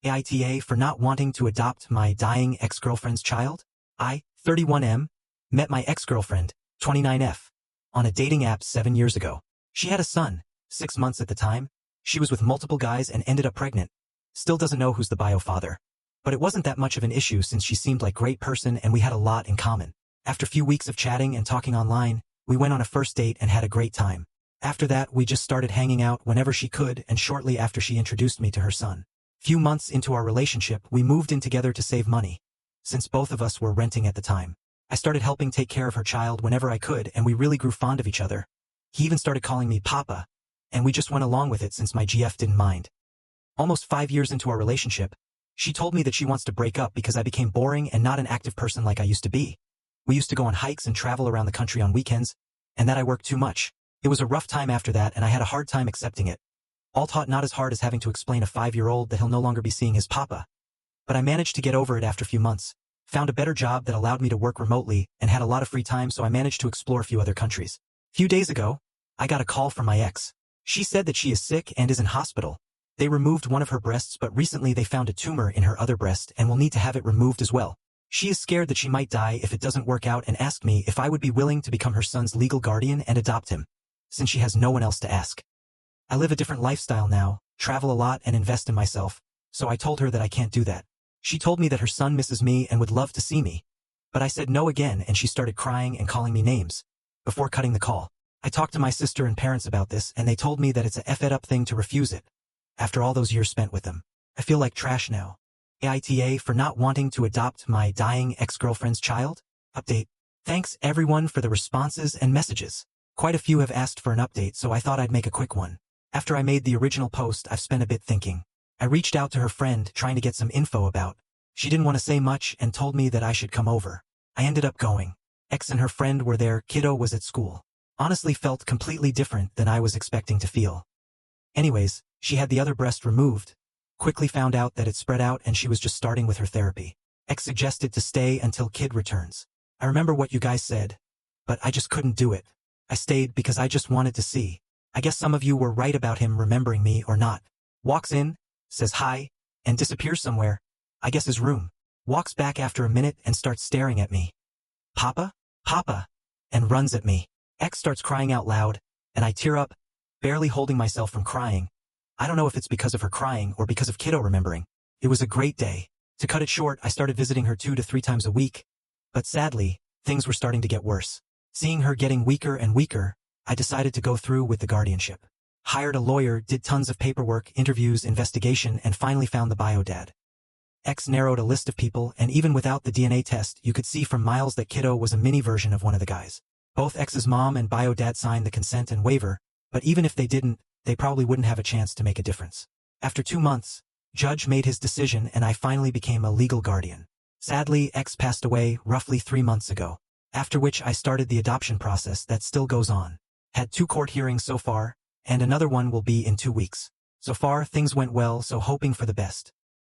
AITA for not wanting to adopt my dying ex-girlfriend's child? I, 31M, met my ex-girlfriend, 29F, on a dating app 7 years ago. She had a son, 6 months at the time. She was with multiple guys and ended up pregnant. Still doesn't know who's the bio father. But it wasn't that much of an issue since she seemed like a great person and we had a lot in common. After a few weeks of chatting and talking online, we went on a first date and had a great time. After that, we just started hanging out whenever she could, and shortly after she introduced me to her son. Few months into our relationship, we moved in together to save money, since both of us were renting at the time. I started helping take care of her child whenever I could, and we really grew fond of each other. He even started calling me Papa, and we just went along with it since my GF didn't mind. Almost 5 years into our relationship, she told me that she wants to break up because I became boring and not an active person like I used to be. We used to go on hikes and travel around the country on weekends, and that I worked too much. It was a rough time after that, and I had a hard time accepting it. All taught not as hard as having to explain a 5-year-old that he'll no longer be seeing his papa. But I managed to get over it after a few months, found a better job that allowed me to work remotely, and had a lot of free time, so I managed to explore a few other countries. Few days ago, I got a call from my ex. She said that she is sick and is in hospital. They removed one of her breasts, but recently they found a tumor in her other breast and will need to have it removed as well. She is scared that she might die if it doesn't work out and asked me if I would be willing to become her son's legal guardian and adopt him, since she has no one else to ask. I live a different lifestyle now, travel a lot and invest in myself, so I told her that I can't do that. She told me that her son misses me and would love to see me. But I said no again, and she started crying and calling me names. Before cutting the call, I talked to my sister and parents about this, and they told me that it's a effed up thing to refuse it. After all those years spent with them, I feel like trash now. AITA for not wanting to adopt my dying ex-girlfriend's child? Update. Thanks everyone for the responses and messages. Quite a few have asked for an update, so I thought I'd make a quick one. After I made the original post, I've spent a bit thinking. I reached out to her friend trying to get some info about. She didn't want to say much and told me that I should come over. I ended up going. Ex and her friend were there, kiddo was at school. Honestly felt completely different than I was expecting to feel. Anyways, she had the other breast removed. Quickly found out that it spread out and she was just starting with her therapy. Ex suggested to stay until kid returns. I remember what you guys said, but I just couldn't do it. I stayed because I just wanted to see. I guess some of you were right about him remembering me or not. Walks in, says hi, and disappears somewhere. I guess his room. Walks back after a minute and starts staring at me. Papa? Papa? And runs at me. Ex starts crying out loud, and I tear up, barely holding myself from crying. I don't know if it's because of her crying or because of kiddo remembering. It was a great day. To cut it short, I started visiting her 2 to 3 times a week. But sadly, things were starting to get worse. Seeing her getting weaker and weaker, I decided to go through with the guardianship. Hired a lawyer, did tons of paperwork, interviews, investigation, and finally found the bio dad. Ex narrowed a list of people, and even without the DNA test, you could see from miles that kiddo was a mini version of one of the guys. Both ex's mom and bio dad signed the consent and waiver, but even if they didn't, they probably wouldn't have a chance to make a difference. After 2 months, judge made his decision and I finally became a legal guardian. Sadly, ex passed away roughly 3 months ago, after which I started the adoption process that still goes on. Had 2 court hearings so far, and another one will be in 2 weeks. So far, things went well, so hoping for the best.